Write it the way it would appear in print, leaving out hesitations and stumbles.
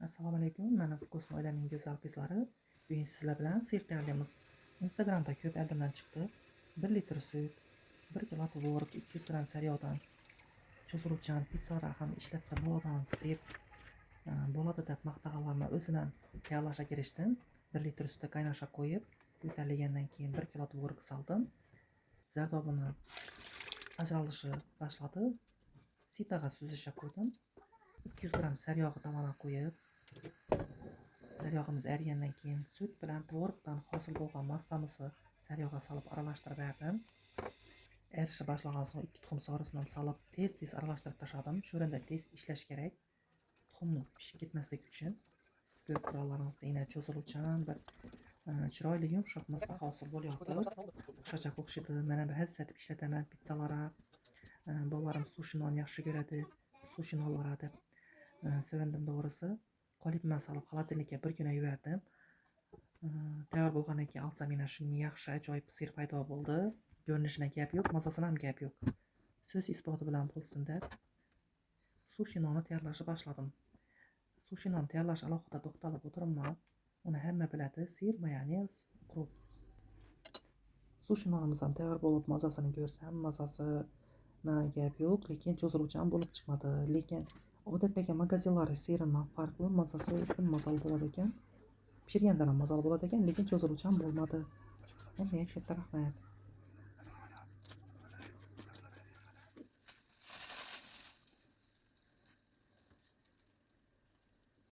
Assalomu alaykum. Mana Fukusma oilaning go'zal qizlari. Bugun sizlar bilan sir tayyorlaymiz. Instagramda ko'p adimlar chiqdi. 1 litr sut, 1 kilo tvorog, 200 gram sariyog'dan cho'ziluvchan pitsalar ham ishlatsa bo'ladigan sir bo'ladi deb maqtaganlarni o'zidan tayyorlashga kirishdim. 1 litr sutga qaynashga qo'yib, ko'tarilgandan keyin 1 kilo tvorog soldim. Zardobini ajralishi boshladi. Sitaga suzishga qo'ydim. 200 gram sariyog' damana qo'yib, saryog'imiz erigandan keyin sut bilan tvorogdan hosil bo'lgan massamizni saryog'ga solib aralashtirib berdim. Erishib boshlagan so'ng 2 tuxum sorisini ham solib tez aralashtirib tashladim. Shu o'rinda tez ishlash kerak. Tuxumni pishib ketmasligi uchun. Ko'rib turganlaringizda yana cho'ziluvchan bir chiroyli yumshoq massa hosil bo'lyapti. O'xshashak o'xshaydi. Mana bir hassatib ishlataman pitsalara. Bolalarım sushi non yaxshi ko'radi. Sushi nonlar deb sevindim doğrusu. Qolipman solib xolodilnikka bir kun yubordim. Tayyor bo'lgandan keyin olsam yana shunday yaxshi ajoyib sir paydo bo'ldi. Ko'rinishida gap yo'q, mazasidan ham gap yo'q. So'z isboti bilan bo'lsin deb sushi nonni tayyorlashni boshladim. Sushi non tayyorlash alohida to'xtalib o'tiribman. Uni hamma biladi, sir, mayonez, ukroп. Sushi nonimiz ham tayyor bo'lib, mazasini ko'rsam, mazasidan gap yo'q, lekin cho'ziluvchan bo'lib chiqmadi. Lekin odatdagi magazinlari siridan farqli, mazasi mazali bo'ladi ekan. Pishirganda ham mazali bo'ladi ekan, lekin cho'ziluvchan bo'lmadi. Katta rahmat.